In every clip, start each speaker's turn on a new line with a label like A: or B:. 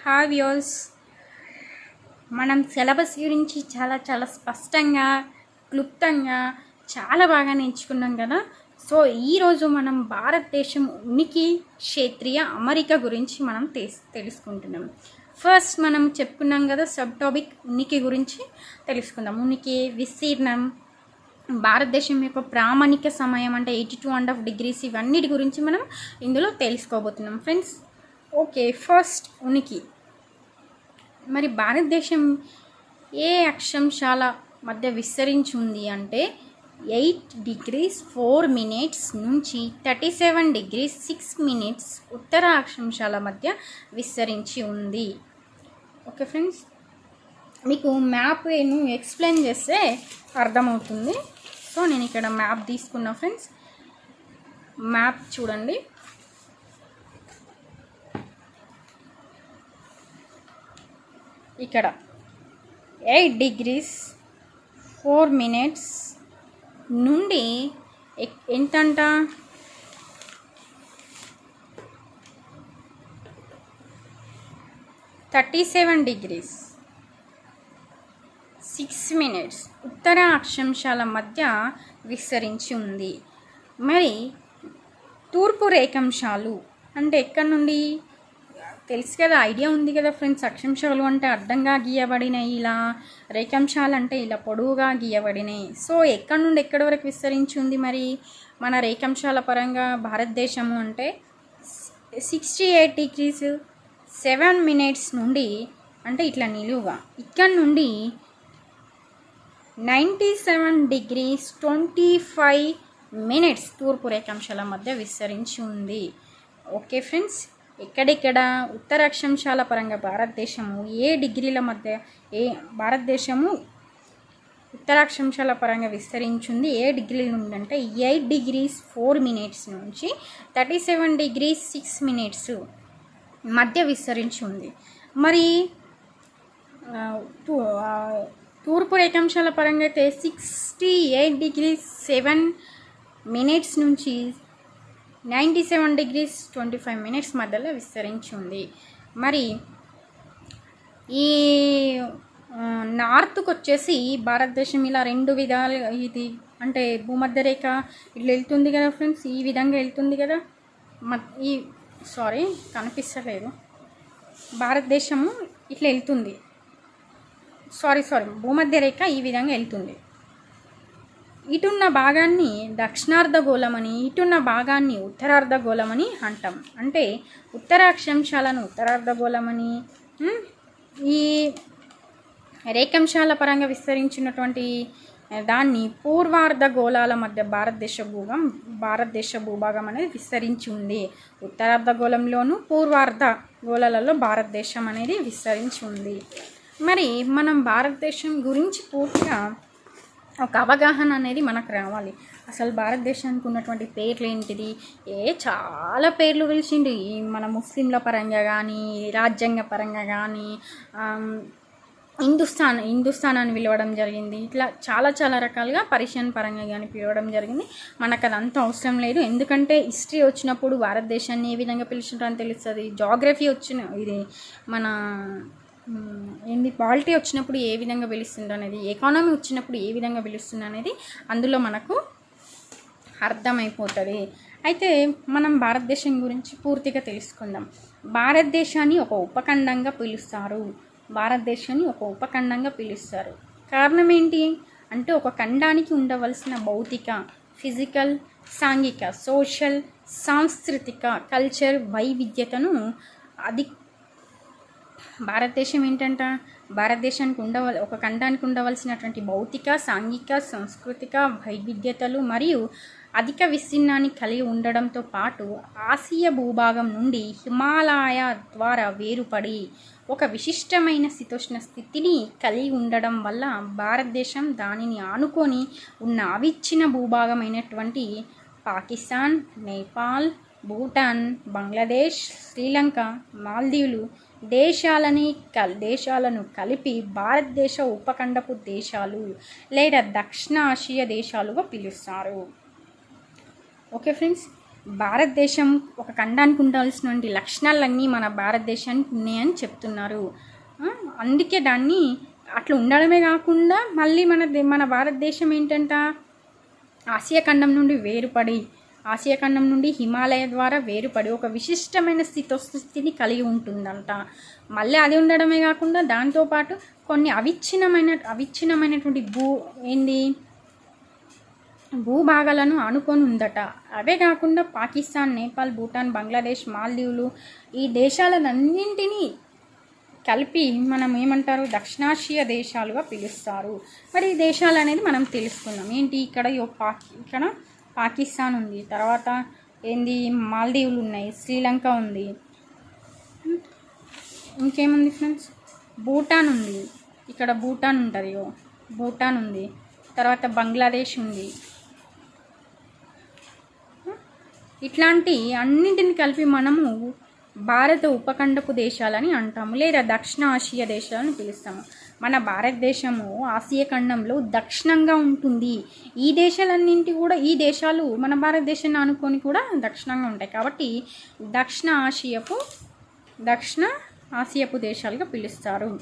A: హావ్యోస్ మనం సిలబస్ గురించి చాలా స్పష్టంగా క్లుప్తంగా చాలా బాగా నేర్చుకున్నాం కదా. సో ఈరోజు మనం భారతదేశం ఉనికి క్షేత్రీయ అమరిక గురించి మనం తెలుసుకుంటున్నాం. ఫస్ట్ మనం చెప్పుకున్నాం కదా, సబ్ టాపిక్ ఉనికి గురించి తెలుసుకుందాం. ఉనికి, విస్తీర్ణం, భారతదేశం యొక్క ప్రామాణిక సమయం అంటే 82.5 degrees, ఇవన్నిటి గురించి మనం ఇందులో తెలుసుకోబోతున్నాం ఫ్రెండ్స్. ఓకే, ఫస్ట్ ఉనికి. మరి భారతదేశం ఏ అక్షాంశాల మధ్య విస్తరించి ఉంది అంటే 8 degrees 4 minutes నుంచి 37 degrees 6 minutes ఉత్తర అక్షాంశాల మధ్య విస్తరించి ఉంది. ఓకే ఫ్రెండ్స్, మీకు మ్యాప్ ఎక్స్ప్లెయిన్ చేస్తే అర్థమవుతుంది. సో నేను ఇక్కడ మ్యాప్ తీసుకున్నా ఫ్రెండ్స్. మ్యాప్ చూడండి. ఇక్కడ 8 degrees 4 minutes నుండి ఎంతంట 37 degrees 6 minutes ఉత్తర అక్షాంశాల మధ్య విస్తరించి ఉంది. మరి తూర్పు రేఖాంశాలు అంటే ఎక్కడి నుండి తెలుసు కదా, ఐడియా ఉంది కదా ఫ్రెండ్స్. అక్షాంశాలు అంటే అడ్డంగా గీయబడినాయి, ఇలా రేఖాంశాలు అంటే ఇలా పొడవుగా గీయబడినాయి. సో ఎక్కడి నుండి ఎక్కడి వరకు విస్తరించి ఉంది మరి మన రేఖాంశాల పరంగా భారతదేశము అంటే 68 degrees 7 minutes నుండి అంటే ఇట్లా నిలువుగా ఇక్కడ నుండి 97 degrees 25 minutes తూర్పు రేఖాంశాల మధ్య విస్తరించి ఉంది. ఓకే ఫ్రెండ్స్, ఎక్కడెక్కడ ఉత్తర అక్షాంశాల పరంగా భారతదేశము ఏ డిగ్రీల మధ్య భారతదేశము ఉత్తర అక్షాంశాల పరంగా విస్తరించింది ఏ డిగ్రీల నుండి అంటే 8 degrees 4 minutes నుంచి 37 degrees 6 minutes మధ్య విస్తరించి ఉంది. మరి తూర్పు రేఖాంశాల పరంగా అయితే 68 degrees 7 minutes నుంచి 97 degrees 25 minutes మధ్యలో విస్తరించి ఉంది. మరి ఈ నార్త్కి వచ్చేసి భారతదేశం ఇలా రెండు విధాలు, ఇది అంటే భూమధ్య రేఖ ఇట్లా వెళ్తుంది కదా ఫ్రెండ్స్, ఈ విధంగా వెళ్తుంది కదా. కనిపిస్తలేదు. భారతదేశము ఇట్లా వెళ్తుంది, భూమధ్య రేఖ ఈ విధంగా వెళ్తుంది. ఇటున్న భాగాన్ని దక్షిణార్ధగోళమని, ఇటున్న భాగాన్ని ఉత్తరార్ధగోళమని అంటాం. అంటే ఉత్తర అక్షాంశాలను ఉత్తరార్ధగోళమని, ఈ రేఖాంశాల పరంగా విస్తరించినటువంటి దాన్ని పూర్వార్ధగోళాల మధ్య భారతదేశ భూభాగం అనేది విస్తరించి ఉంది. ఉత్తరార్ధగోళంలోను పూర్వార్ధగోళాలలో భారతదేశం అనేది విస్తరించి ఉంది. మరి మనం భారతదేశం గురించి పూర్తిగా ఒక అవగాహన అనేది మనకు రావాలి. అసలు భారతదేశానికి ఉన్నటువంటి పేర్లు ఏంటిది? చాలా పేర్లు పిలిచిండు. మన ముస్లింల పరంగా కానీ, రాజ్యాంగ పరంగా కానీ, హిందుస్థాన్ అని పిలవడం జరిగింది. ఇట్లా చాలా రకాలుగా పర్షియన్ పరంగా కానీ పిలవడం జరిగింది. మనకు అదంతా అవసరం లేదు, ఎందుకంటే హిస్టరీ వచ్చినప్పుడు భారతదేశాన్ని ఏ విధంగా పిలుచుంటారని తెలుస్తుంది. జాగ్రఫీ ఇది మన పాలిటీ వచ్చినప్పుడు ఏ విధంగా పిలుస్తుంది అనేది, ఎకానమీ వచ్చినప్పుడు ఏ విధంగా పిలుస్తుంది అనేది అందులో మనకు అర్థమైపోతుంది. అయితే మనం భారతదేశం గురించి పూర్తిగా తెలుసుకుందాం. భారతదేశాన్ని ఒక ఉపఖండంగా పిలుస్తారు. కారణం ఏంటి అంటే ఒక ఖండానికి ఉండవలసిన భౌతిక, ఫిజికల్, సాంఘిక, సోషల్, సాంస్కృతిక, కల్చర్ వైవిధ్యతను భారతదేశం ఏంటంట, భారతదేశానికి ఒక ఖండానికి ఉండవలసినటువంటి భౌతిక, సాంఘిక, సాంస్కృతిక వైవిధ్యతలు మరియు అధిక విస్తీర్ణాన్ని కలిగి ఉండడంతో పాటు ఆసియా భూభాగం నుండి హిమాలయ ద్వారా వేరుపడి ఒక విశిష్టమైన శీతోష్ణ స్థితిని కలిగి ఉండడం వల్ల భారతదేశం దానిని ఆనుకొని ఉన్న అవిచ్ఛిన్న భూభాగమైనటువంటి పాకిస్తాన్, నేపాల్, భూటాన్, బంగ్లాదేశ్, శ్రీలంక, మాల్దీవులు దేశాలను కలిపి భారతదేశ ఉపఖండపు దేశాలు లేదా దక్షిణ ఆసియా దేశాలుగా పిలుస్తారు. ఓకే ఫ్రెండ్స్, భారతదేశం ఒక ఖండానికి ఉండాల్సినటువంటి లక్షణాలన్నీ మన భారతదేశానికి ఉన్నాయని చెప్తున్నారు. అందుకే దాన్ని అట్లా ఉండడమే కాకుండా మళ్ళీ మన భారతదేశం ఏంటంట, ఆసియా ఖండం నుండి వేరుపడి, ఆసియా ఖండం నుండి హిమాలయ ద్వారా వేరుపడి ఒక విశిష్టమైన స్థితిని కలిగి ఉంటుందంట. మళ్ళీ అది ఉండడమే కాకుండా దాంతోపాటు కొన్ని అవిచ్ఛిన్నమైనటువంటి భూభాగాలను ఆనుకొని ఉందట. అవే కాకుండా పాకిస్తాన్, నేపాల్, భూటాన్, బంగ్లాదేశ్, మాల్దీవులు ఈ దేశాలన్నింటినీ కలిపి మనం ఏమంటారు, దక్షిణాసియా దేశాలుగా పిలుస్తారు. మరి ఈ దేశాలు అనేది మనం తెలుసుకుందాం. ఏంటి, ఇక్కడ పాకిస్తాన్ ఉంది, తర్వాత మాల్దీవులు ఉన్నాయి, శ్రీలంక ఉంది, ఇంకేముంది ఫ్రెండ్స్, భూటాన్ ఉంది, ఇక్కడ భూటాన్ ఉంటుంది, భూటాన్ ఉంది, తర్వాత బంగ్లాదేశ్ ఉంది. ఇట్లాంటి అన్నింటిని కలిపి మనము భారత ఉపఖండపు దేశాలని అంటాము, లేదా దక్షిణ ఆసియా దేశాలని పిలుస్తాము. మన భారతదేశము ఆసియా ఖండంలో దక్షిణంగా ఉంటుంది. ఈ దేశాలు మన భారతదేశాన్ని అనుకొని కూడా దక్షిణంగా ఉంటాయి. కాబట్టి దక్షిణ ఆసియాపు దేశాలుగా పిలుస్తారు.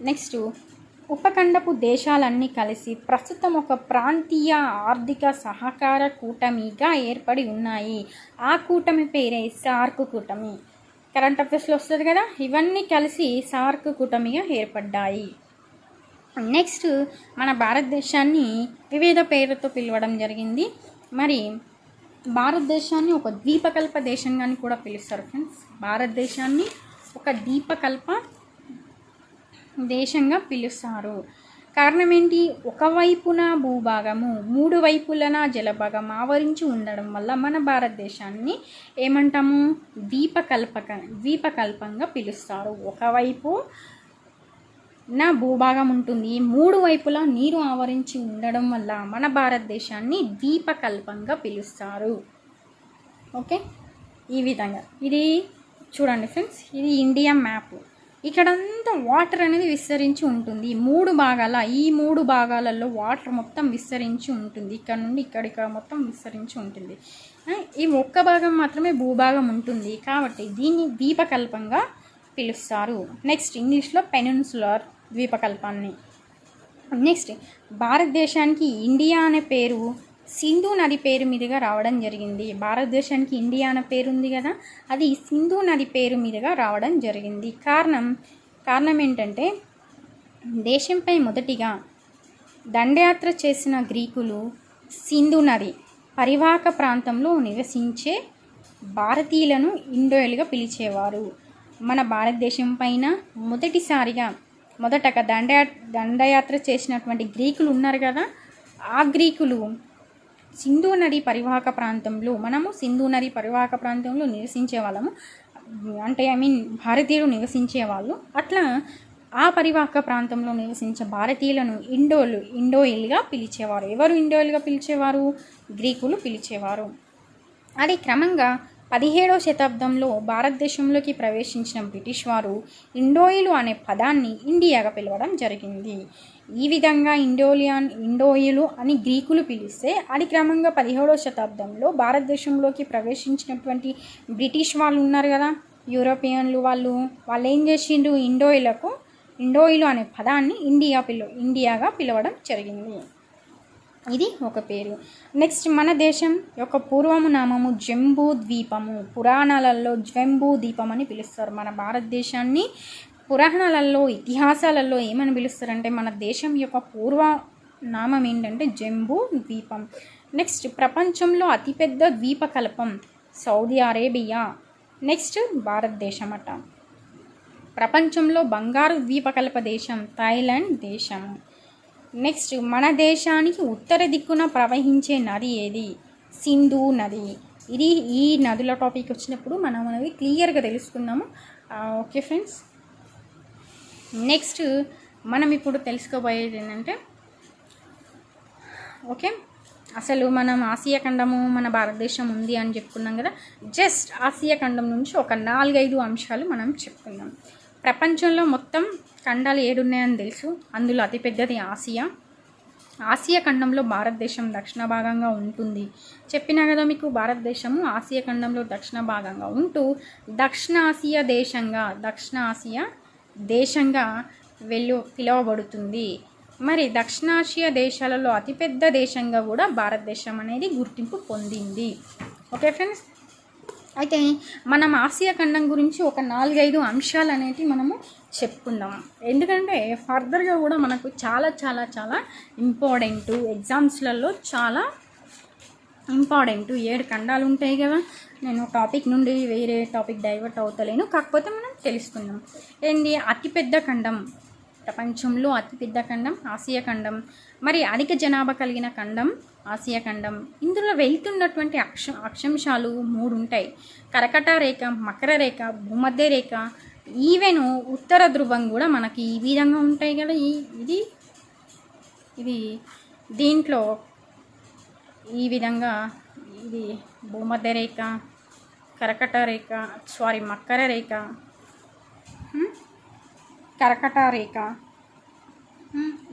A: నెక్స్ట్, ఉపఖండపు దేశాలన్నీ కలిసి ప్రస్తుతం ఒక ప్రాంతీయ ఆర్థిక సహకార కూటమిగా ఏర్పడి ఉన్నాయి. ఆ కూటమి పేరే సార్క్ కూటమి. కరెంట్ అఫైర్స్లో వస్తుంది కదా, ఇవన్నీ కలిసి సార్క్ కూటమిగా ఏర్పడ్డాయి. నెక్స్ట్, మన భారతదేశాన్ని వివిధ పేర్లతో పిలవడం జరిగింది. మరి భారతదేశాన్ని ఒక ద్వీపకల్ప దేశంగా కూడా పిలుస్తారు ఫ్రెండ్స్. భారతదేశాన్ని ఒక ద్వీపకల్ప దేశంగా పిలుస్తారు. కారణం ఏంటి, ఒకవైపున భూభాగము, 3 వైపులన జలభాగం ఆవరించి ఉండడం వల్ల మన భారతదేశాన్ని ఏమంటాము, ద్వీపకల్పంగా పిలుస్తారు. ఒకవైపు నా భూభాగం ఉంటుంది, 3 వైపులా నీరు ఆవరించి ఉండడం వల్ల మన భారతదేశాన్ని ద్వీపకల్పంగా పిలుస్తారు. ఓకే, ఈ విధంగా ఇది చూడండి ఫ్రెండ్స్, ఇది ఇండియా మ్యాప్. ఇక్కడంతా వాటర్ అనేది విస్తరించి ఉంటుంది. ఈ 3 భాగాలలో వాటర్ మొత్తం విస్తరించి ఉంటుంది. ఇక్కడ నుండి ఇక్కడ మొత్తం విస్తరించి ఉంటుంది. ఈ ఒక్క భాగం మాత్రమే భూభాగం ఉంటుంది, కాబట్టి దీన్ని ద్వీపకల్పంగా పిలుస్తారు. నెక్స్ట్, ఇంగ్లీష్లో పెనిన్సులర్ ద్వీపకల్పాన్ని. నెక్స్ట్, భారతదేశానికి ఇండియా అనే పేరు సింధు నది పేరు మీదుగా రావడం జరిగింది. భారతదేశానికి ఇండియా అనే పేరు ఉంది కదా, అది సింధు నది పేరు మీదుగా రావడం జరిగింది. కారణం ఏంటంటే, దేశంపై మొదటిగా దండయాత్ర చేసిన గ్రీకులు సింధు నది పరివాహక ప్రాంతంలో నివసించే భారతీయులను ఇండోయిలుగా పిలిచేవారు. మన భారతదేశం పైన మొదటగా దండయాత్ర చేసినటువంటి గ్రీకులు ఉన్నారు కదా, ఆ గ్రీకులు సింధు నది పరివాహక ప్రాంతంలో నివసించే వాళ్ళము, అంటే భారతీయులు నివసించే వాళ్ళు. అట్లా ఆ పరివాహక ప్రాంతంలో నివసించే భారతీయులను ఇండోయిల్గా పిలిచేవారు. ఎవరు ఇండోయిల్గా పిలిచేవారు? గ్రీకులు పిలిచేవారు. అది క్రమంగా 17వ శతాబ్దంలో భారతదేశంలోకి ప్రవేశించిన బ్రిటిష్ వారు ఇండోయిలు అనే పదాన్ని ఇండియాగా పిలవడం జరిగింది. ఈ విధంగా ఇండోయిలు అని గ్రీకులు పిలిస్తే, అది క్రమంగా 17వ శతాబ్దంలో భారతదేశంలోకి ప్రవేశించినటువంటి బ్రిటిష్ వాళ్ళు ఉన్నారు కదా, యూరోపియన్లు, వాళ్ళు ఏం చేసిండ్రు, ఇండోయిలు అనే పదాన్ని ఇండియాగా పిలవడం జరిగింది. ఇది ఒక పేరు. నెక్స్ట్, మన దేశం యొక్క పూర్వము నామము జంబూ ద్వీపము. పురాణాలలో జంబూ ద్వీపం అని పిలుస్తారు. మన భారతదేశాన్ని పురాణాలలో, ఇతిహాసాలలో ఏమని పిలుస్తారంటే, మన దేశం యొక్క పూర్వ నామం ఏంటంటే జంబూ ద్వీపం. నెక్స్ట్, ప్రపంచంలో అతిపెద్ద ద్వీపకల్పం సౌదీ అరేబియా. నెక్స్ట్, భారతదేశం అట. ప్రపంచంలో బంగారు ద్వీపకల్ప దేశం థాయిలాండ్ దేశం. నెక్స్ట్, మన దేశానికి ఉత్తర దిక్కున ప్రవహించే నది ఏది? సింధు నది. ఈ నదుల టాపిక్ వచ్చినప్పుడు మనం అనేది క్లియర్గా తెలుసుకుందాము. ఓకే ఫ్రెండ్స్, నెక్స్ట్ మనం ఇప్పుడు తెలుసుకోబోయేది ఏంటంటే, ఓకే, అసలు మనం ఆసియా ఖండము మన భారతదేశం ఉంది అని చెప్పుకున్నాం కదా, జస్ట్ ఆసియా ఖండం నుంచి ఒక 4-5 అంశాలు మనం చెప్పుకుందాం. ప్రపంచంలో మొత్తం ఖండాలు 7 ఉన్నాయని తెలుసు. అందులో అతిపెద్దది ఆసియా. ఆసియా ఖండంలో భారతదేశం దక్షిణ భాగంగా ఉంటుంది. చెప్పినా కదా మీకు, భారతదేశము ఆసియా ఖండంలో దక్షిణ భాగంగా ఉంటూ దక్షిణ ఆసియా దేశంగా పిలువబడుతుంది. మరి దక్షిణాసియా దేశాలలో అతిపెద్ద దేశంగా కూడా భారతదేశం అనేది గుర్తింపు పొందింది. ఓకే ఫ్రెండ్స్, అయితే మనం ఆసియా ఖండం గురించి ఒక 4-5 అంశాలు అనేవి మనము చెప్పుకుందాం. ఎందుకంటే ఫర్దర్గా కూడా మనకు చాలా చాలా చాలా ఇంపార్టెంట్, ఎగ్జామ్స్లలో చాలా ఇంపార్టెంట్ 7 ఖండాలు ఉంటాయి కదా. నేను టాపిక్ నుండి వేరే టాపిక్ డైవర్ట్ అవుతలేను, కాకపోతే మనం తెలుసుకుందాం. ఏంది అతిపెద్ద ఖండం, ప్రపంచంలో అతిపెద్ద ఖండం ఆసియా ఖండం. మరి అధిక జనాభా కలిగిన ఖండం ఆసియా ఖండం. ఇందులో వెళ్తున్నటువంటి అక్షాంశాలు 3 ఉంటాయి: కర్కట రేఖ, మకర రేఖ, భూమధ్య రేఖ. ఈవెన్ ఉత్తర ధ్రువం కూడా మనకి ఈ విధంగా ఉంటాయి కదా. ఇది దీంట్లో ఈ విధంగా ఇది భూమధ్య రేఖ, కర్కట రేఖ, మకర రేఖ, కర్కట రేఖ.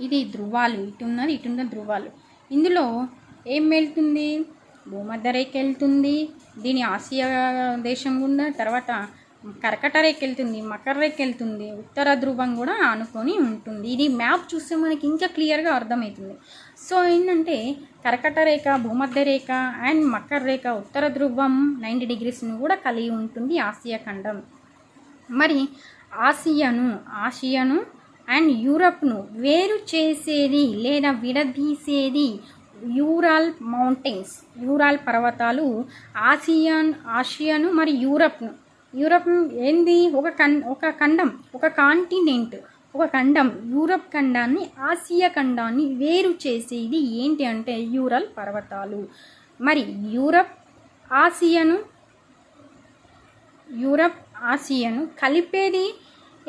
A: ఇది ధ్రువాలు, ఇటున్న ధ్రువాలు. ఇందులో ఏం వెళ్తుంది? భూమధ్య రేఖ వెళ్తుంది, దీని ఆసియా దేశం గుండా. తర్వాత కర్కట రేఖ వెళ్తుంది, మకర రేఖ వెళ్తుంది, ఉత్తర ధ్రువం కూడా ఆనుకొని ఉంటుంది. ఇది మ్యాప్ చూస్తే మనకి ఇంకా క్లియర్గా అర్థమవుతుంది. సో ఏంటంటే కర్కట రేఖ, భూమధ్య రేఖ అండ్ మకర రేఖ, ఉత్తర ధ్రువం 90 degreesను కూడా కలిగి ఉంటుంది ఆసియా ఖండం. మరి ఆసియాను అండ్ యూరప్ను వేరు చేసేది లేదా విడదీసేది యూరల్ మౌంటైన్స్, యూరల్ పర్వతాలు. ఆసియాను మరి యూరప్ ఏంది? ఒక ఖండం, ఒక కాంటినెంట్, ఒక ఖండం. యూరప్ ఖండాన్ని ఆసియా ఖండాన్ని వేరు చేసేది ఏంటి అంటే యూరల్ పర్వతాలు. మరి యూరప్ ఆసియాను కలిపేది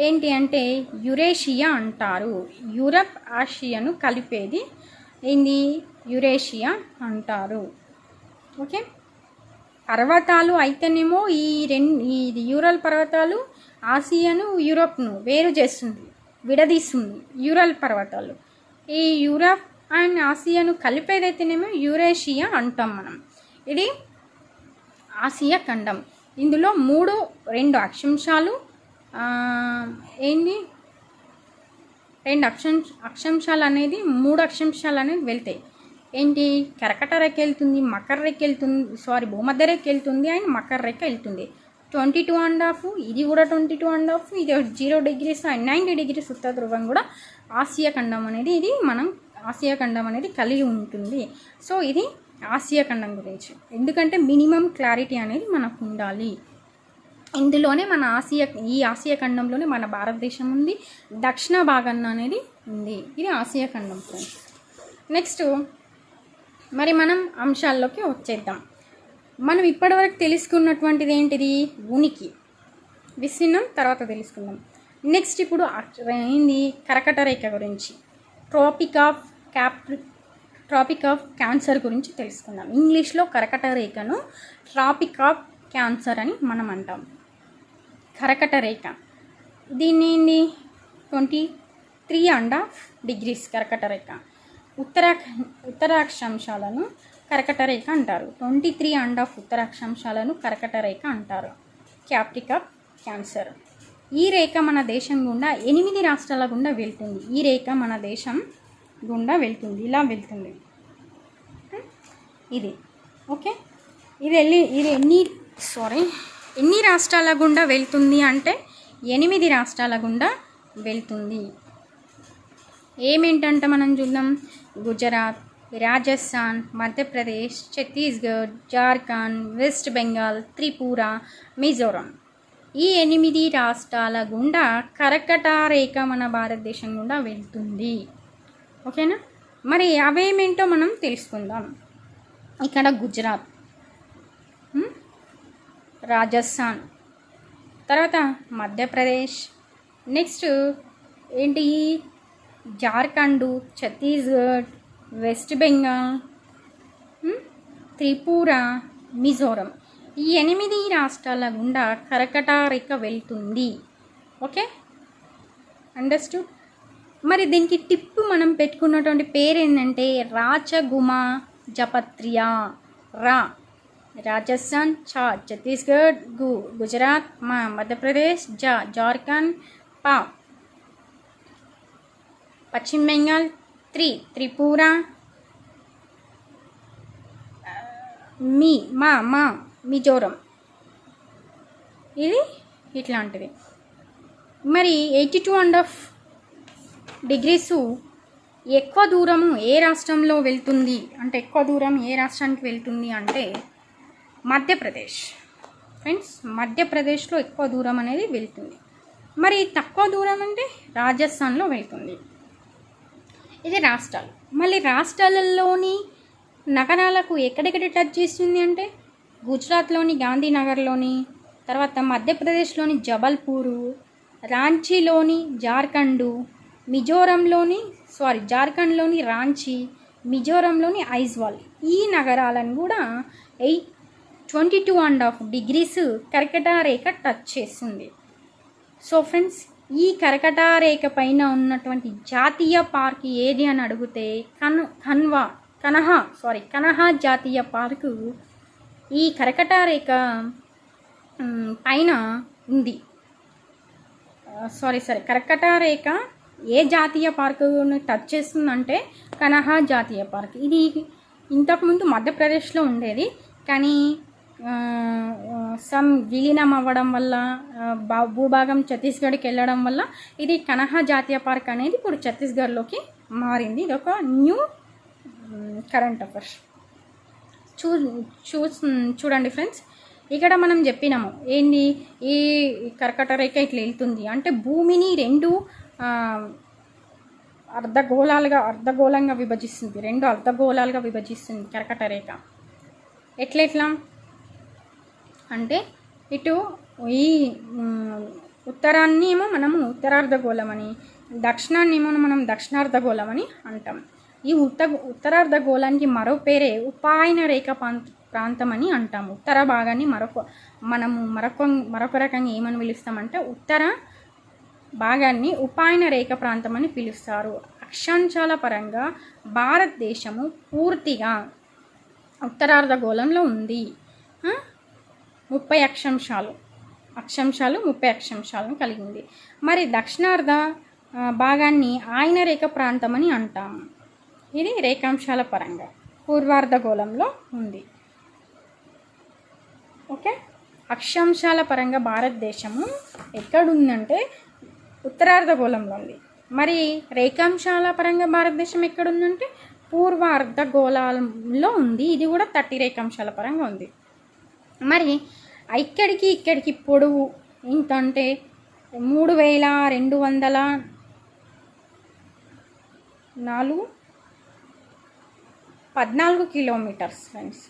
A: ఏంటి అంటే యురేషియా అంటారు. యూరప్ ఆసియాను కలిపేది ఏంది? యురేషియా అంటారు. ఓకే, పర్వతాలు అయితేనేమో ఇది యూరల్ పర్వతాలు ఆసియాను యూరప్ను వేరు చేస్తుంది, విడదీస్తుంది యూరల్ పర్వతాలు. ఈ యూరప్ అండ్ ఆసియాను కలిపేదైతేనేమో యురేషియా అంటాం మనం. ఇది ఆసియా ఖండం. ఇందులో 2 అక్షాంశాలు ఏంటి? 2 అక్షాంశాలు అనేది 3 అక్షాంశాలు అనేది వెళ్తాయి. ఏంటి? కర్కట రేఖ వెళ్తుంది, మకర రేఖ వెళ్తుంది, భూమధ్య రేఖ వెళ్తుంది అండ్ మకర రేఖ వెళ్తుంది. 22.5, ఇది కూడా 22.5, ఇది 0 degrees అండ్ 90 degrees ఉత్తర ధ్రువం కూడా ఆసియా ఖండం అనేది కలిగి ఉంటుంది. సో ఇది ఆసియా ఖండం గురించి. ఎందుకంటే మినిమం క్లారిటీ అనేది మనకు ఉండాలి. ఇందులోనే ఈ ఆసియా ఖండంలోనే మన భారతదేశం ఉంది, దక్షిణ భాగం అనేది ఉంది. ఇది ఆసియా ఖండం ఫ్రెండ్స్. నెక్స్ట్ మరి మనం అంశాల్లోకి వచ్చేద్దాం. మనం ఇప్పటివరకు తెలుసుకున్నటువంటిది ఏంటిది? ఉనికి, విస్తీర్ణం తర్వాత తెలుసుకుందాం. నెక్స్ట్ ఇప్పుడు ఏంది? కర్కట రేఖ గురించి, ట్రాపిక్ ఆఫ్ క్యాన్సర్ గురించి తెలుసుకుందాం. ఇంగ్లీష్లో కర్కట రేఖను ట్రాపిక్ ఆఫ్ క్యాన్సర్ అని మనం అంటాం. కర్కట రేఖ దీన్ని 23.5 degrees కర్కట రేఖ. ఉత్తరాక్షాంశాలను కర్కట రేఖ అంటారు. 23.5 ఉత్తరాక్షాంశాలను కర్కట రేఖ అంటారు. Tropic of cancer. ఈ రేఖ మన దేశం గుండా 8 రాష్ట్రాల గుండా వెళ్తుంది. ఈ రేఖ మన దేశం గుండా వెళ్తుంది, ఇలా వెళ్తుంది. ఇది ఓకే. ఇది ఎన్ని రాష్ట్రాల గుండా వెళ్తుంది అంటే 8 రాష్ట్రాల గుండా వెళ్తుంది. ఏమేంటంటే మనం చూద్దాం. గుజరాత్, రాజస్థాన్, మధ్యప్రదేశ్, ఛత్తీస్గఢ్, జార్ఖండ్, వెస్ట్ బెంగాల్, త్రిపుర, మిజోరం. ఈ 8 రాష్ట్రాల గుండా కర్కట రేఖ మన భారతదేశం గుండా వెళ్తుంది. ఓకేనా? మరి అవేమేంటో మనం తెలుసుకుందాం. ఇక్కడ గుజరాత్, రాజస్థాన్, తర్వాత మధ్యప్రదేశ్, నెక్స్ట్ ఏంటి? జార్ఖండ్, ఛత్తీస్గఢ్, వెస్ట్ బెంగాల్, త్రిపుర, మిజోరం. ఈ 8 రాష్ట్రాల గుండా కర్కట రేఖ వెళ్తుంది. Okay, understood? మరి దీనికి టిప్ మనం పెట్టుకున్నటువంటి పేరు ఏంటంటే రాచగుమ జపత్రియా. రా రాజస్థాన్, ఛ ఛత్తీస్గఢ్, గుజరాత్, మా మధ్యప్రదేశ్, జార్ఖండ్, పా పశ్చిమ బెంగాల్, త్రిపుర, మా మిజోరం. ఇది ఇట్లాంటిది. మరి 82.5 డిగ్రీసు ఎక్కువ దూరము ఏ రాష్ట్రంలో వెళ్తుంది అంటే ఎక్కువ దూరం ఏ రాష్ట్రానికి వెళ్తుంది అంటే మధ్యప్రదేశ్. ఫ్రెండ్స్, మధ్యప్రదేశ్లో ఎక్కువ దూరం అనేది వెళ్తుంది. మరి తక్కువ దూరం అంటే రాజస్థాన్లో వెళ్తుంది. ఇది రాష్ట్రాలు. మళ్ళీ రాష్ట్రాలలోని నగరాలకు ఎక్కడెక్కడ టచ్ చేస్తుంది అంటే గుజరాత్లోని గాంధీనగర్లోని, తర్వాత మధ్యప్రదేశ్లోని జబల్పూరు, రాంచీలోని జార్ఖండ్లోని రాంచీ, మిజోరంలోని ఐజ్వాల్. ఈ నగరాలను కూడా 22.5 డిగ్రీస్ కర్కట రేఖ టచ్ చేస్తుంది. సో ఫ్రెండ్స్, ఈ కర్కట రేఖ పైన ఉన్నటువంటి జాతీయ పార్క్ ఏది అని అడిగితే కనహా జాతీయ పార్కు ఈ కర్కట రేఖ పైన ఉంది. కర్కట రేఖ ఏ జాతీయ పార్కును టచ్ చేస్తుందంటే కనహా జాతీయ పార్క్. ఇది ఇంతకుముందు మధ్యప్రదేశ్లో ఉండేది, కానీ విలీనం అవ్వడం వల్ల భూభాగం ఛత్తీస్గఢ్కి వెళ్ళడం వల్ల ఇది కనహా జాతీయ పార్క్ అనేది ఇప్పుడు ఛత్తీస్గఢ్లోకి మారింది. ఇది ఒక న్యూ కరెంట్ అఫైర్స్. చూడండి ఫ్రెండ్స్, ఇక్కడ మనం చెప్పినాము ఏంది, ఈ కర్కట రేఖ ఇట్లా వెళ్తుంది అంటే భూమిని 2 అర్ధగోళంగా విభజిస్తుంది. 2 అర్ధగోళాలుగా విభజిస్తుంది కర్కట రేఖ. ఎట్లా అంటే ఇటు ఈ ఉత్తరాన్ని ఏమో మనము ఉత్తరార్ధగోళం అని, దక్షిణాన్ని ఏమో మనం దక్షిణార్ధగోళం అని అంటాం. ఈ ఉత్తరార్ధగోళానికి మరో పేరే ఉపాయన రేఖ ప్రాంతం అని అంటాము. ఉత్తర భాగాన్ని మరొక రకంగా ఏమని పిలుస్తామంటే ఉత్తర భాగాన్ని ఉపాయన రేఖ ప్రాంతం అని పిలుస్తారు. అక్షాంశాల పరంగా భారతదేశము పూర్తిగా ఉత్తరార్ధగోళంలో ఉంది. 30 అక్షాంశాలు 30 అక్షాంశాలను కలిగి ఉంది. మరి దక్షిణార్ధ భాగాన్ని ఆయన రేఖ ప్రాంతం అని అంటాము. ఇది రేఖాంశాల పరంగా పూర్వార్ధగోళంలో ఉంది. ఓకే, అక్షాంశాల పరంగా భారతదేశము ఎక్కడుందంటే ఉత్తరార్ధగోళంలో ఉంది. మరి రేఖాంశాల పరంగా భారతదేశం ఎక్కడుందంటే పూర్వార్ధగోళంలో ఉంది. ఇది కూడా 30 రేఖాంశాల పరంగా ఉంది. మరి ఇక్కడికి పొడవు ఎంత అంటే 3214 కిలోమీటర్స్. ఫ్రెండ్స్,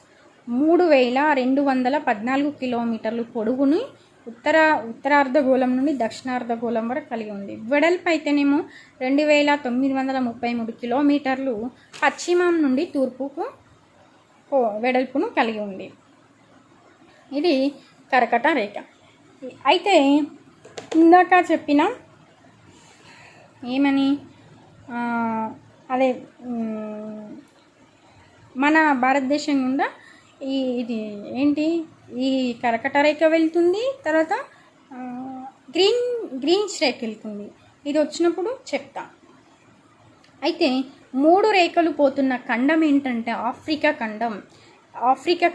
A: 3214 కిలోమీటర్లు పొడుగుని ఉత్తరార్ధగోళం నుండి దక్షిణార్ధగోళం వరకు కలిగి ఉంది. వెడల్పు అయితేనేమో 2933 కిలోమీటర్లు పశ్చిమం నుండి తూర్పుకు వెడల్పును కలిగి ఉంది. ఇది కర్కట రేఖ. అయితే ఇందాక చెప్పిన ఏమని అదే మన భారతదేశం గుండా ఇది ఏంటి, ఈ కర్కట రేఖ వెళ్తుంది, తర్వాత గ్రీన్ స్ట్రైక్ వెళ్తుంది. ఇది వచ్చినప్పుడు చెప్తా. అయితే 3 రేఖలు పోతున్న ఖండం ఏంటంటే ఆఫ్రికా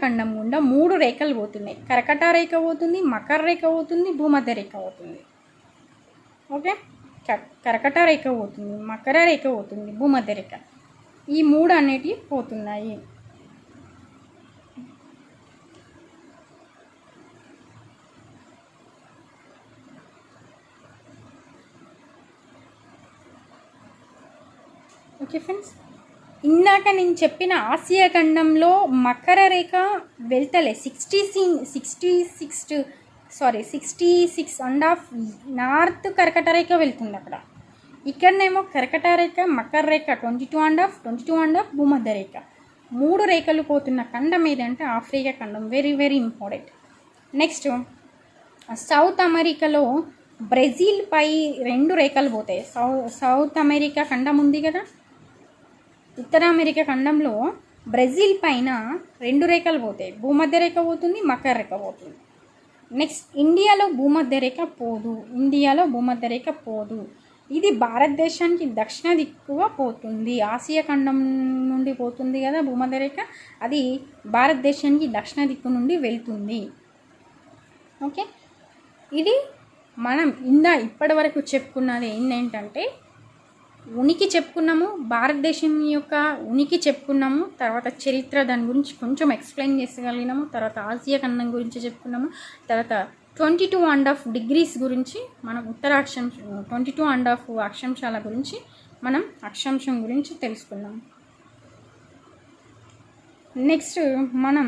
A: ఖండం గుండా 3 రేఖలు పోతున్నాయి. కర్కట రేఖ పోతుంది, మకర రేఖ పోతుంది, భూమధ్య రేఖ పోతుంది. ఓకే, కర్కట రేఖ పోతుంది, మకర రేఖ పోతుంది, భూమధ్య రేఖ. ఈ 3 అనేటివి పోతున్నాయి. ఓకే ఫ్రెండ్స్, ఇందాక నేను చెప్పిన ఆసియా ఖండంలో మకర రేఖ వెళ్తలే 66.5 నార్త్ కర్కట రేఖ వెళ్తుంది అక్కడ. ఇక్కడనేమో కర్కట రేఖ, మకర రేఖ 22.5 భూమధ్య రేఖ. 3 రేఖలు పోతున్న ఖండం ఏదంటే ఆఫ్రికా ఖండం. Very very important. Next, south అమెరికాలో బ్రెజిల్పై 2 రేఖలు పోతాయి. సౌత్ అమెరికా ఖండం ఉంది కదా, ఉత్తర అమెరికా ఖండంలో బ్రెజిల్ పైన 2 రేఖలు పోతాయి. భూమధ్య రేఖ పోతుంది, మకర రేఖ పోతుంది. నెక్స్ట్ ఇండియాలో భూమధ్య రేఖ పోదు. ఇది భారతదేశానికి దక్షిణ దిక్కుగా పోతుంది. ఆసియా ఖండం నుండి పోతుంది కదా భూమధ్య రేఖ, అది భారతదేశానికి దక్షిణ దిక్కు నుండి వెళ్తుంది. ఓకే, ఇది మనం ఇప్పటి వరకు చెప్పుకున్నది ఏంటంటే ఉనికి చెప్పుకున్నాము, భారతదేశం యొక్క ఉనికి చెప్పుకున్నాము, తర్వాత చరిత్ర దాని గురించి కొంచెం ఎక్స్ప్లెయిన్ చేసగలిగినాము, తర్వాత ఆసియా ఖండం గురించి చెప్పుకున్నాము, తర్వాత 22.5 డిగ్రీస్ గురించి మనం ఉత్తరాక్షం 22.5 అక్షాంశాల గురించి మనం అక్షాంశం గురించి తెలుసుకున్నాము. నెక్స్ట్ మనం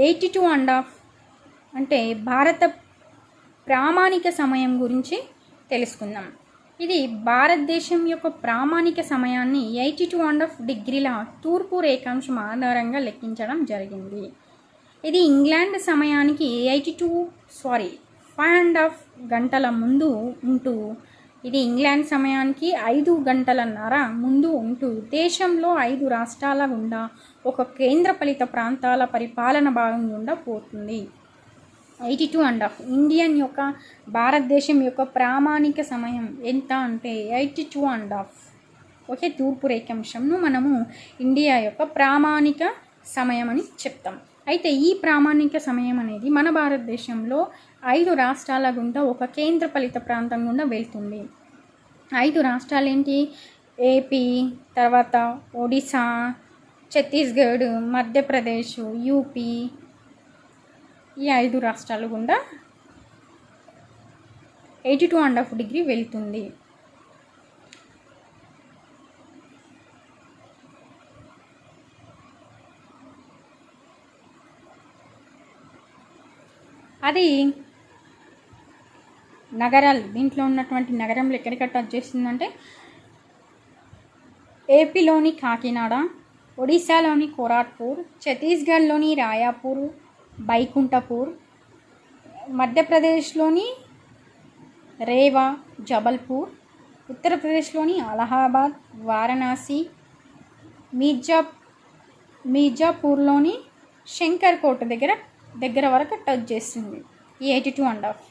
A: 82.5 అంటే భారత ప్రామాణిక సమయం గురించి తెలుసుకుందాం. ఇది భారతదేశం యొక్క ప్రామాణిక సమయాన్ని 82.5 డిగ్రీల తూర్పు రేఖాంశం ఆధారంగా లెక్కించడం జరిగింది. ఇది ఇంగ్లాండ్ సమయానికి 5.5 గంటల ముందు ఉంటూ, ఇది ఇంగ్లాండ్ సమయానికి 5 గంటలన్నర ముందు ఉంటూ దేశంలో 5 రాష్ట్రాల గుండా ఒక కేంద్రపాలిత ప్రాంతాల పరిపాలన భాగం గుండా పోతుంది. 82.5 ఇండియన్ యొక్క భారతదేశం యొక్క ప్రామాణిక సమయం ఎంత అంటే 82.5. ఓకే, తూర్పు రేఖాంశంను మనము ఇండియా యొక్క ప్రామాణిక సమయం అని చెప్తాం. అయితే ఈ ప్రామాణిక సమయం అనేది మన భారతదేశంలో 5 రాష్ట్రాల గుండా ఒక కేంద్రపాలిత ప్రాంతం గుండా వెళ్తుంది. 5 రాష్ట్రాలు ఏంటి? ఏపీ, తర్వాత ఒడిశా, ఛత్తీస్గఢ్, మధ్యప్రదేశ్, యూపీ. ఈ 5 రాష్ట్రాల గుండా 82.5 డిగ్రీ వెళ్తుంది. అది నగరాలు, దీంట్లో ఉన్నటువంటి నగరంలో ఎక్కడికి టచ్ చేస్తుందంటే ఏపీలోని కాకినాడ, ఒడిశాలోని కోరాట్పూర్, ఛత్తీస్గఢ్లోని రాయాపూర్, బైకుంఠపూర్, మధ్యప్రదేశ్లోని రేవా, జబల్పూర్, ఉత్తరప్రదేశ్లోని అలహాబాద్, వారణాసి, మీర్జాపూర్లోని శంకర్కోట దగ్గర వరకు టచ్ చేస్తుంది ఈ 82.5.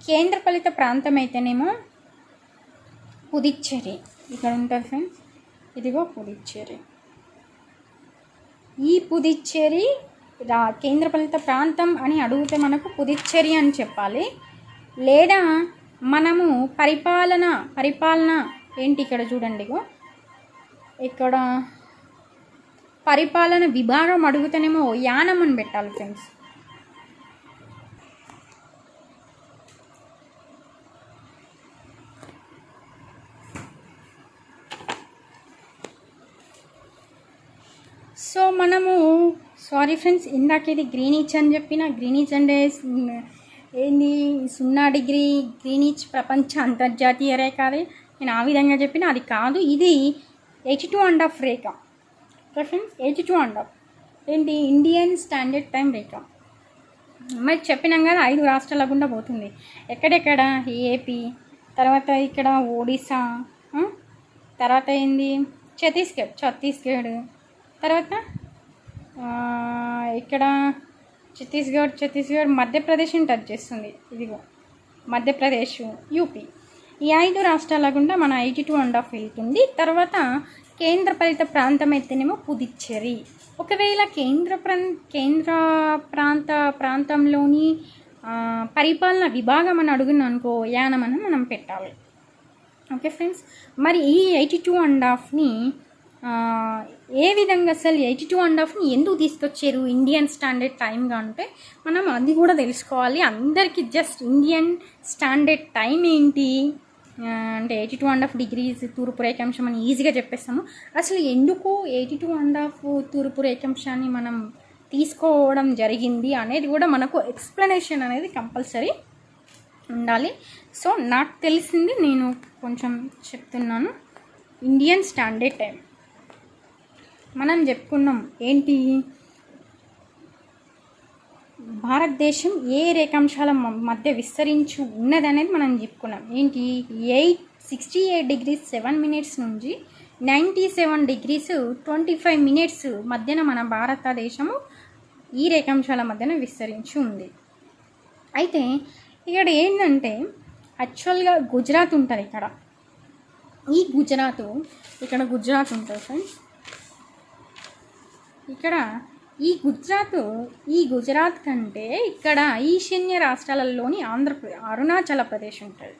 A: కేంద్రపాలిత ప్రాంతం అయితేనేమో పుదుచ్చేరి ఇక్కడ ఉంటుంది ఫ్రెండ్స్. ఇదిగో పుదుచ్చేరి. ఈ పుదుచ్చేరి కేంద్రపాలిత ప్రాంతం అని అడిగితే మనకు పుదుచ్చేరి అని చెప్పాలి. లేదా మనము పరిపాలన ఏంటి ఇక్కడ చూడండి, ఇక్కడ పరిపాలన విభాగం అడుగుతానేమో యానం అని పెట్టాలి ఫ్రెండ్స్. సో మనము సారీ ఫ్రెండ్స్, ఇందాక ఇది గ్రీనిచ్ అని చెప్పిన. గ్రీనిచ్ అంటే ఏంది? 0 డిగ్రీ గ్రీనిచ్ ప్రపంచ అంతర్జాతీయ రేఖ. అది నేను ఆ విధంగా చెప్పిన, అది కాదు. ఇది 82.5 రేఖ ఫ్రెండ్స్. 82.5 ఏంటి? ఇండియన్ స్టాండర్డ్ టైం రేఖ. మరి చెప్పినాం కదా 5 రాష్ట్రాల గుండా పోతుంది. ఎక్కడెక్కడ? ఏపీ, తర్వాత ఇక్కడ ఒడిశా, తర్వాత ఏంది ఛత్తీస్గఢ్, తర్వాత ఇక్కడ ఛత్తీస్గఢ్ మధ్యప్రదేశ్ని టచ్ చేస్తుంది. ఇదిగో మధ్యప్రదేశ్, యూపీ. ఈ 5 రాష్ట్రాల గుండా మన 82.5 వెళ్తుంది. తర్వాత కేంద్రపాలిత ప్రాంతం అయితేనేమో పుదుచ్చేరి. ఒకవేళ కేంద్ర ప్రాంతంలోని పరిపాలన విభాగం అని అడుగున అనుకో యానం అని మనం పెట్టాలి. ఓకే ఫ్రెండ్స్, మరి ఈ 82.5ని ఏ విధంగా అసలు 82.5ని ఎందుకు తీసుకొచ్చారు ఇండియన్ స్టాండర్డ్ టైంగా అంటే మనం అది కూడా తెలుసుకోవాలి. అందరికీ జస్ట్ ఇండియన్ స్టాండర్డ్ టైం ఏంటి అంటే 82.5 డిగ్రీస్ తూర్పు రేఖాంశం అని ఈజీగా చెప్పేస్తాము. అసలు ఎందుకు 82.5 తూర్పు రేఖాంశాన్ని మనం తీసుకోవడం జరిగింది అనేది కూడా మనకు ఎక్స్ప్లెనేషన్ అనేది కంపల్సరీ ఉండాలి. సో నాకు తెలిసింది నేను కొంచెం చెప్తున్నాను. ఇండియన్ స్టాండర్డ్ టైం మనం చెప్పుకున్నాం ఏంటి, భారతదేశం ఏ రేఖాంశాల మధ్య విస్తరించి ఉన్నదనేది మనం చెప్పుకున్నాం. ఏంటి 68 degrees 7 minutes నుంచి 97 degrees 25 minutes మధ్యన మన భారతదేశము ఈ రేఖాంశాల మధ్యన విస్తరించి ఉంది. అయితే ఇక్కడ ఏంటంటే యాక్చువల్గా గుజరాత్ ఉంటుంది ఇక్కడ. ఈ గుజరాత్ ఉంటుంది ఫ్రెండ్స్. ఇక్కడ ఈ గుజరాత్ కంటే ఇక్కడ ఈశాన్య రాష్ట్రాలలోని అరుణాచల్ ప్రదేశ్ ఉంటుంది.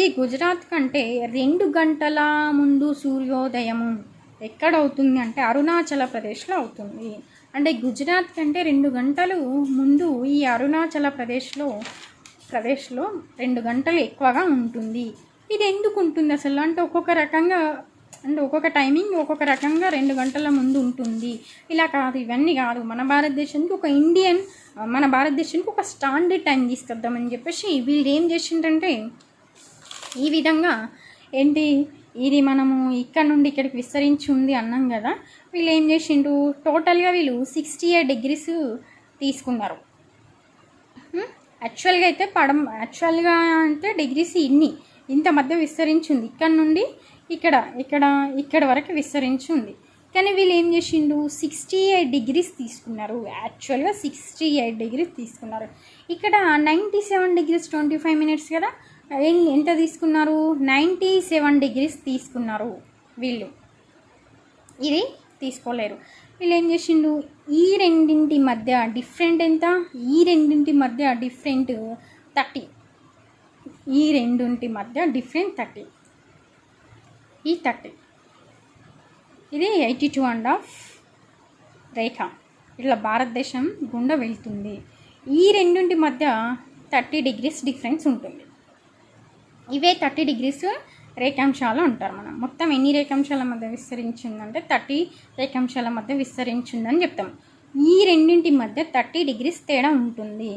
A: ఈ గుజరాత్ కంటే 2 గంటల ముందు సూర్యోదయము ఎక్కడవుతుంది అంటే అరుణాచల్ ప్రదేశ్లో అవుతుంది. అంటే గుజరాత్ కంటే 2 గంటలు ముందు ఈ అరుణాచల్ ప్రదేశ్లో 2 గంటలు ఎక్కువగా ఉంటుంది. ఇది ఎందుకు ఉంటుంది అసలు అంటే ఒక్కొక్క టైమింగ్ ఒక్కొక్క రకంగా 2 గంటల ముందు ఉంటుంది. ఇలా కాదు, ఇవన్నీ కాదు. మన భారతదేశానికి ఒక స్టాండర్డ్ టైం తీసుకొద్దామని చెప్పేసి వీళ్ళు ఏం చేసిందంటే ఈ విధంగా ఇది మనము ఇక్కడ నుండి ఇక్కడికి విస్తరించి ఉంది అన్నాం కదా. వీళ్ళు ఏం చేసిండ్రు, టోటల్గా వీళ్ళు 68 degrees తీసుకున్నారు. యాక్చువల్గా అయితే డిగ్రీస్ ఇంత మధ్య విస్తరించి ఉంది. ఇక్కడ నుండి ఇక్కడ వరకు విస్తరించి ఉంది. కానీ వీళ్ళు ఏం చేసిండు 68 degrees తీసుకున్నారు. యాక్చువల్గా 68 degrees తీసుకున్నారు. ఇక్కడ 97 degrees 25 minutes కదా. ఎంత తీసుకున్నారు 97 degrees తీసుకున్నారు. వీళ్ళు ఇది తీసుకోలేరు. వీళ్ళు ఏం చేసిండు ఈ రెండింటి మధ్య డిఫరెంట్ ఎంత, ఈ రెండింటి మధ్య డిఫరెంట్ 30. ఈ రెండింటి మధ్య డిఫరెంట్ 30. ఈ 30 ఇది 82.5 రేఖ ఇట్లా భారతదేశం గుండా వెళ్తుంది. ఈ రెండింటి మధ్య 30 degrees డిఫరెన్స్ ఉంటుంది. ఇవే 30 degrees రేఖాంశాలు అంటారు. మనం మొత్తం ఎన్ని రేఖాంశాల మధ్య విస్తరించిందంటే 30 రేఖాంశాల మధ్య విస్తరించిందని చెప్తాం. ఈ రెండింటి మధ్య 30 degrees తేడా ఉంటుంది.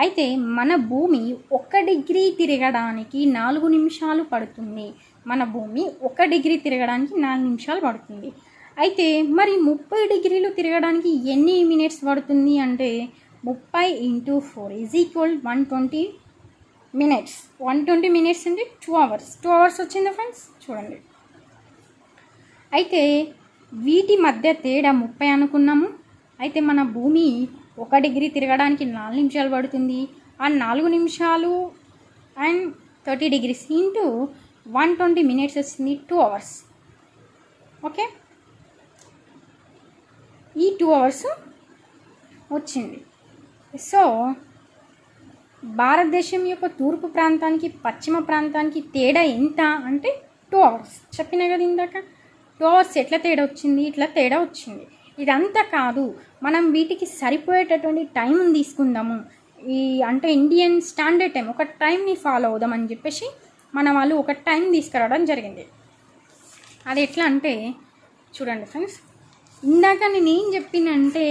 A: అయితే మన భూమి 1 degree తిరగడానికి 4 నిమిషాలు పడుతుంది. మన భూమి 1 degree తిరగడానికి 4 నిమిషాలు పడుతుంది. అయితే మరి 30 degrees తిరగడానికి ఎన్ని మినిట్స్ పడుతుంది అంటే 30 × 4 = 120 minutes. 120 minutes అంటే 2 hours. 2 hours వచ్చిందా ఫ్రెండ్స్ చూడండి. అయితే వీటి మధ్య తేడా 30 అనుకున్నాము. అయితే మన భూమి 1 degree తిరగడానికి 4 నిమిషాలు పడుతుంది. ఆ 4 నిమిషాలు అండ్ 30 degrees ఇంటూ 120 minutes వచ్చింది 2 hours. ఓకే, ఈ 2 hours వచ్చింది. సో భారతదేశం యొక్క తూర్పు ప్రాంతానికి పశ్చిమ ప్రాంతానికి తేడా ఎంత అంటే 2 hours. చెప్పినా కదా ఇందాక 2 hours ఎట్లా తేడా వచ్చింది, ఇట్లా తేడా వచ్చింది. ఇదంతా కాదు, మనం వీటికి సరిపోయేటటువంటి టైం తీసుకుందాము. అంటే ఇండియన్ స్టాండర్డ్ టైం ఒక టైంని ఫాలో అవుదామని చెప్పేసి మన వాళ్ళు ఒక టైం తీసుకురావడం జరిగింది. అది ఎట్లా అంటే చూడండి ఫ్రెండ్స్, ఇందాక నేనేం చెప్పినంటే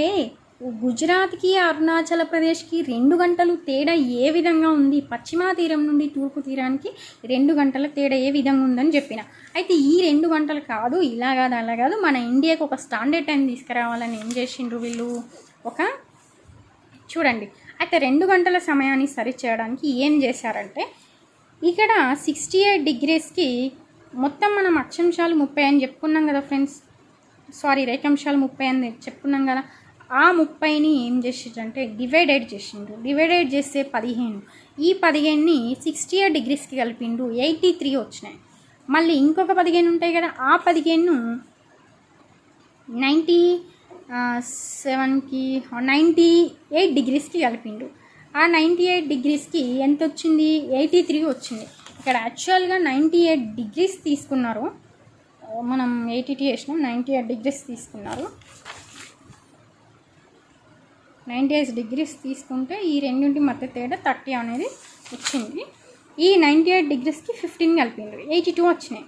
A: గుజరాత్కి అరుణాచల్ ప్రదేశ్కి 2 గంటలు తేడా ఏ విధంగా ఉంది, పశ్చిమ తీరం నుండి తూర్పు తీరానికి 2 గంటల తేడా ఏ విధంగా ఉందని చెప్పిన. అయితే ఈ 2 గంటలు కాదు, ఇలా కాదు అలా కాదు, మన ఇండియాకి ఒక స్టాండర్డ్ టైం తీసుకురావాలని ఏం చేసిండ్రు వీళ్ళు చూడండి. అయితే 2 గంటల సమయాన్ని సరిచేయడానికి ఏం చేశారంటే ఇక్కడ 68 degreesకి మొత్తం మనం అక్షాంశాలు 30 అని చెప్పుకున్నాం కదా ఫ్రెండ్స్, రేఖాంశాలు 30 అని చెప్పుకున్నాం కదా. ఆ 30ని ఏం చేసిండ్రంటే డివైడెడ్ చేస్తే 15. ఈ 15ని 68 degreesకి కలిపిండు, 83 వచ్చినాయి. మళ్ళీ ఇంకొక 15 ఉంటాయి కదా, ఆ 15ను 98 degreesకి కలిపిండు. ఆ 98 degreesకి ఎంత వచ్చింది 83 వచ్చింది. ఇక్కడ యాక్చువల్గా 98 degrees తీసుకున్నారు, మనం 82 చేసినాం, 98 degrees తీసుకున్నారు. 98 degrees తీసుకుంటే ఈ రెండింటి మధ్య తేడా 30 అనేది వచ్చింది. ఈ 98 degreesకి 15 కలిపింది, 82 వచ్చినాయి.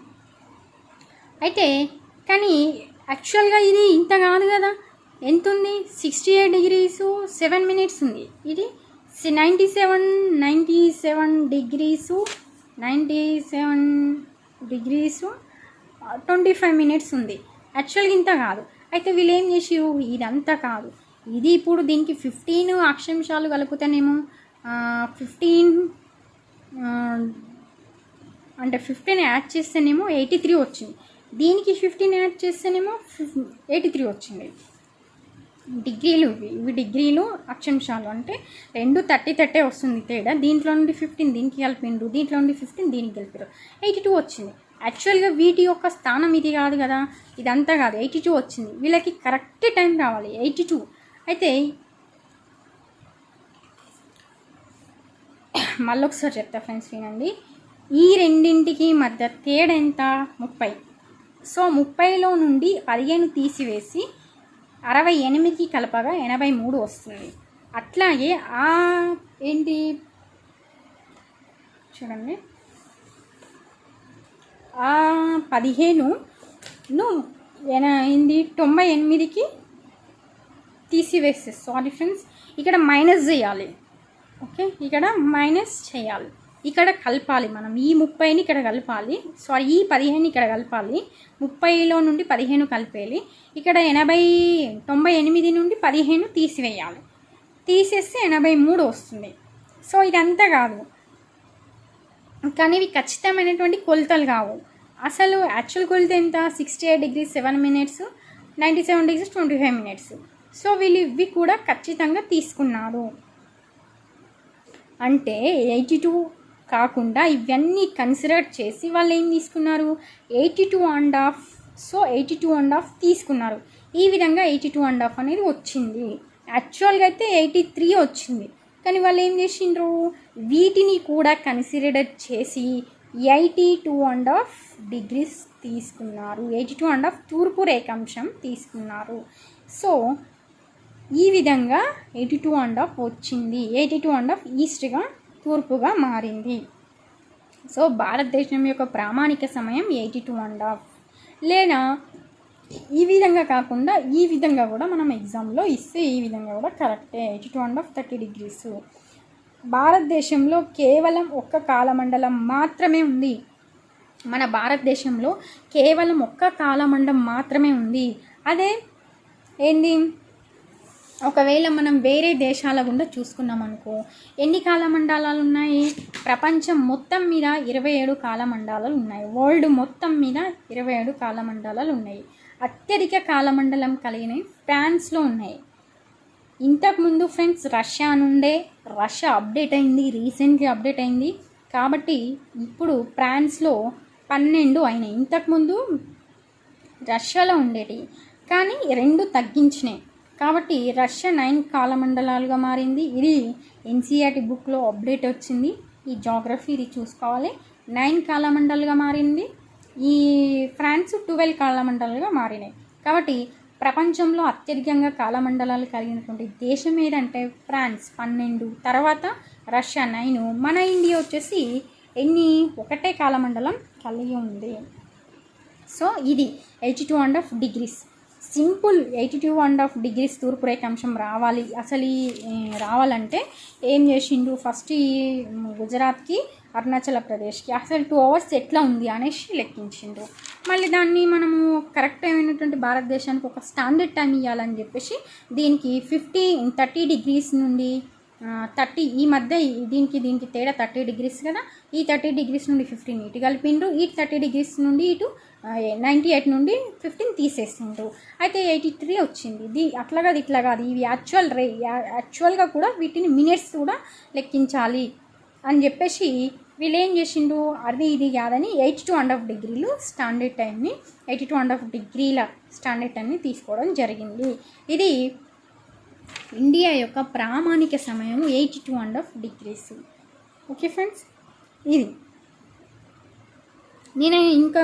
A: అయితే కానీ యాక్చువల్గా ఇది ఇంత కాదు కదా, ఎంత ఉంది 68 degrees 7 minutes ఉంది. ఇది 97 degrees 25 minutes ఉంది. యాక్చువల్గా ఇంత కాదు. అయితే వీళ్ళు ఏం చేసారు, ఇదంతా కాదు, ఇది ఇప్పుడు దీనికి 15 అక్షాంశాలు కలుపుతానేమో 15 అంటే 15 యాడ్ చేస్తేనేమో 83 వచ్చింది. దీనికి 15 యాడ్ చేస్తేనేమో 83 వచ్చింది. డిగ్రీలు ఇవి డిగ్రీలు అక్షాంశాలు అంటే 2 30 వస్తుంది తేడా. దీంట్లో నుండి 15 దీనికి కలిపిండ్రు, దీంట్లో నుండి 15 దీనికి కలిపారు, 82 వచ్చింది. యాక్చువల్గా వీటి యొక్క స్థానం ఇది కాదు కదా, ఇదంతా కాదు, 82 వచ్చింది. వీళ్ళకి కరెక్ట్ టైం రావాలి 82. అయితే మళ్ళీ ఒకసారి చెప్తా ఫ్రెండ్స్, వినండి. ఈ రెండింటికి మధ్య తేడా ఎంత? 30. సో 30లో నుండి 15 తీసివేసి 68కి కలపగా 83 వస్తుంది. అట్లాగే ఏంటి చూడండి, 15ను 98కి తీసివేస్తే, సారీ ఫ్రెండ్స్, ఇక్కడ మైనస్ చేయాలి. ఓకే, ఇక్కడ మైనస్ చేయాలి, ఇక్కడ కలపాలి మనం. ఈ 30ని ఇక్కడ కలపాలి, సారీ ఈ 15 ఇక్కడ కలపాలి. 30లో నుండి 15 కలిపేయాలి. ఇక్కడ 98 నుండి 15 తీసివేయాలి. తీసేస్తే 83 వస్తుంది. సో ఇదంతా కాదు, కానీ ఇవి ఖచ్చితమైనటువంటి కొలతలు కావు. అసలు యాక్చువల్ కొలత ఎంత? 68 degrees 7 minutes, 97 degrees 25 minutes. So వీళ్ళు ఇవి కూడా ఖచ్చితంగా తీసుకున్నారు. అంటే 82 కాకుండా ఇవన్నీ కన్సిడర్ చేసి వాళ్ళు ఏం తీసుకున్నారు? 82.5. సో 82.5 తీసుకున్నారు. ఈ విధంగా 82.5 అనేది వచ్చింది. యాక్చువల్గా అయితే 83 వచ్చింది, కానీ వాళ్ళు ఏం చేసిండ్రు? వీటిని కూడా కన్సిడర్ చేసి 82.5 degrees తీసుకున్నారు. 82.5 తూర్పు రేఖాంశం తీసుకున్నారు. సో ఈ విధంగా 82.5 వచ్చింది. 82.5 ఈస్ట్గా తూర్పుగా మారింది. సో భారతదేశం యొక్క ప్రామాణిక సమయం 82.5. లేదా ఈ విధంగా కాకుండా ఈ విధంగా కూడా మనం ఎగ్జామ్లో ఇస్తే ఈ విధంగా కూడా కరెక్టే. 82.5 30 degrees. భారతదేశంలో కేవలం ఒక్క కాలమండలం మాత్రమే ఉంది. మన భారతదేశంలో కేవలం ఒక్క కాలమండలం మాత్రమే ఉంది. అదే ఏంది? ఒకవేళ మనం వేరే దేశాల గుండా చూసుకున్నాం అనుకో, ఎన్ని కాలమండలాలు ఉన్నాయి? ప్రపంచం మొత్తం మీద 27 కాలమండలాలు ఉన్నాయి. వరల్డ్ మొత్తం మీద 27 కాలమండలాలు ఉన్నాయి. అత్యధిక కాలమండలం కలిగినవి ఫ్రాన్స్లో ఉన్నాయి. ఇంతకుముందు ఫ్రెండ్స్ రష్యా అప్డేట్ అయింది, రీసెంట్గా అప్డేట్ అయింది. కాబట్టి ఇప్పుడు ఫ్రాన్స్లో 12 అయినాయి. ఇంతకుముందు రష్యాలో ఉండేవి, కానీ 2 తగ్గించినాయి. కాబట్టి రష్యా 9 కాలమండలాలుగా మారింది. ఇది ఎన్సీఆర్టీ బుక్లో అప్డేట్ వచ్చింది. ఈ జాగ్రఫీ ఇది చూసుకోవాలి. 9 కాలమండలుగా మారింది. ఈ ఫ్రాన్స్ 12 కాలమండలాలుగా మారినాయి. కాబట్టి ప్రపంచంలో అత్యధికంగా కాలమండలాలు కలిగినటువంటి దేశం ఏదంటే ఫ్రాన్స్ 12, తర్వాత రష్యా 9, మన ఇండియా వచ్చేసి ఒకటే కాలమండలం కలిగి ఉంది. సో ఇది 82.5 degrees. సింపుల్ 82.5 degrees తూర్పు రేఖాంశం రావాలి. అసలు రావాలంటే ఏం చేసిండు? ఫస్ట్ ఈ గుజరాత్కి, అరుణాచల్ ప్రదేశ్కి అసలు 2 hours ఎట్లా ఉంది అనేసి లెక్కించిండ్రు. మళ్ళీ దాన్ని మనము కరెక్ట్ అయినటువంటి భారతదేశానికి ఒక స్టాండర్డ్ టైం ఇవ్వాలని చెప్పేసి దీనికి 30 degrees నుండి 30 ఈ మధ్య దీనికి తేడా 30 degrees కదా. ఈ 30 degrees నుండి 15 ఇటు కలిపిండ్రు. ఈ 30 degrees నుండి ఇటు 98 నుండి 15 తీసేసిండ్రు. అయితే 83 వచ్చింది. అట్లా కాదు ఇట్లా కాదు, ఇవి యాక్చువల్గా కూడా వీటిని మినిట్స్ కూడా లెక్కించాలి అని చెప్పేసి వీళ్ళు ఏం చేసిండు? ఇది కాదని 82.5 degrees స్టాండర్డ్ టైంని 82.5 degrees స్టాండర్డ్ టైంని తీసుకోవడం జరిగింది. ఇది ఇండియా యొక్క ప్రామాణిక సమయం 82.5 degrees. ఓకే ఫ్రెండ్స్, ఇది నేను ఇంకా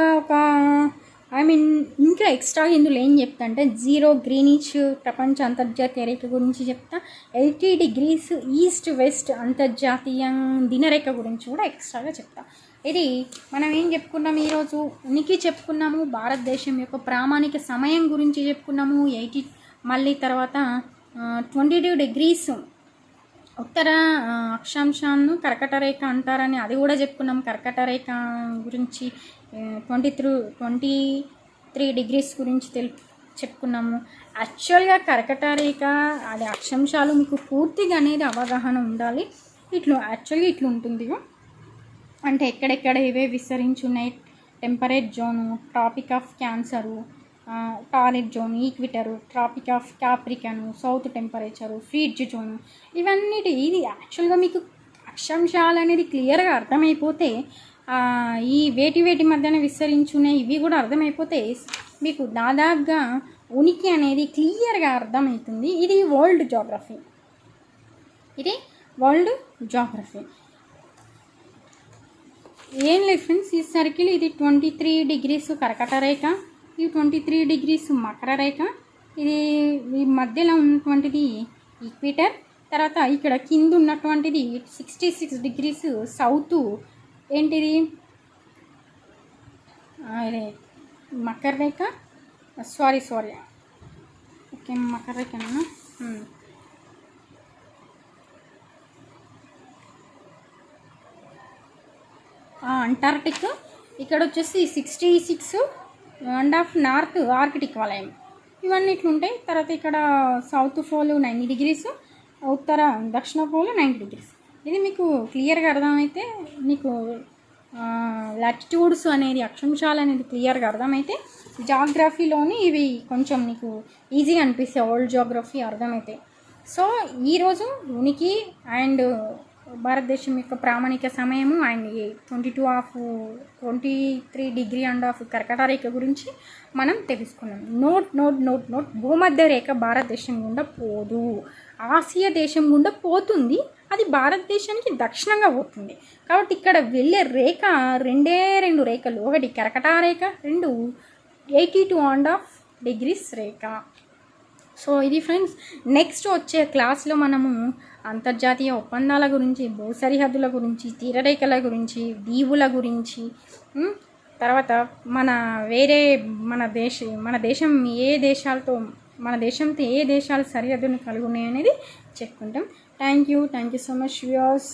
A: ఎక్స్ట్రా ఇందులో ఏం చెప్తా అంటే 0 గ్రీనిచ్ ప్రపంచ అంతర్జాతీయ రేఖ గురించి చెప్తా. 80 degrees ఈస్ట్ వెస్ట్ అంతర్జాతీయ దినరేఖ గురించి కూడా ఎక్స్ట్రాగా చెప్తా. ఇది మనం ఏం చెప్పుకున్నాము ఈరోజు? ఉనికి చెప్పుకున్నాము, భారతదేశం యొక్క ప్రామాణిక సమయం గురించి చెప్పుకున్నాము. మళ్ళీ తర్వాత 22 degrees ఉత్తర అక్షాంశాన్ని కర్కట రేఖ అంటారని అది కూడా చెప్పుకున్నాం. కర్కట రేఖ గురించి 23 degrees గురించి చెప్పుకున్నాము. యాక్చువల్గా కర్కట రేఖ అది అక్షాంశాలు మీకు పూర్తిగా అనేది అవగాహన ఉండాలి. యాక్చువల్గా ఇట్లా ఉంటుంది. అంటే ఎక్కడెక్కడ ఏవే విస్తరించి ఉన్నాయి, temperate zone, tropic of Cancer, torrid zone, equator, tropic of Capricorn, south temperature, frigid zone, ఇవన్నిటి ఇది యాక్చువల్గా మీకు అక్షాంశాలు అనేది క్లియర్గా అర్థమైపోతే ఈ వేటి మధ్యన విస్తరించున్నాయి ఇవి కూడా అర్థమైపోతే మీకు దాదాపుగా ఉనికి అనేది క్లియర్గా అర్థమవుతుంది. ఇది వరల్డ్ జాగ్రఫీ. ఏం లేదు ఫ్రెండ్స్, ఈ సర్కిల్ ఇది 23 degrees కర్కట రేఖ, ఇది 23 degrees మకర రేఖ, ఇది ఈ మధ్యలో ఉన్నటువంటిది ఈక్విటర్, తర్వాత ఇక్కడ కింద ఉన్నటువంటిది 66 degrees సౌత్ ఏంటిది అదే మకర రేఖ, సారీ ఓకే మకర రేఖనా, అంటార్టిక్. ఇక్కడ వచ్చేసి 66.5 నార్త్ ఆర్కిటిక్ వలయం. ఇవన్నీ ఇట్లుంటాయి. తర్వాత ఇక్కడ సౌత్ పోల్ 90 degrees, ఉత్తర దక్షిణ పోల్ 90 degrees. ఇది మీకు క్లియర్గా అర్థమైతే, మీకు లాటిట్యూడ్స్ అనేది అక్షాంశాలు అనేది క్లియర్గా అర్థమైతే జాగ్రఫీలోని ఇవి కొంచెం మీకు ఈజీగా అనిపిస్తాయి, వరల్డ్ జాగ్రఫీ అర్థమైతే. సో ఈరోజు ఉనికి అండ్ భారతదేశం యొక్క ప్రామాణిక సమయము అండ్ 23 degree అండ్ హాఫ్ కర్కట రేఖ గురించి మనం తెలుసుకున్నాం. నోట్ భూమధ్య రేఖ భారతదేశం గుండా పోదు, ఆసియా దేశం గుండా పోతుంది. అది భారతదేశానికి దక్షిణంగా పోతుంది. కాబట్టి ఇక్కడ వెళ్ళే రేఖ రెండు రేఖలు, ఒకటి కర్కట రేఖ, 82.5 degrees రేఖ. సో ఇది ఫ్రెండ్స్, నెక్స్ట్ వచ్చే క్లాస్లో మనము అంతర్జాతీయ ఒప్పందాల గురించి, భూ సరిహద్దుల గురించి, తీరరేఖల గురించి, దీవుల గురించి, తర్వాత మన దేశంతో ఏ దేశాలు సరిహద్దును కలిగి ఉన్నాయి అనేది చెప్పుకుంటాం. Thank you so much viewers.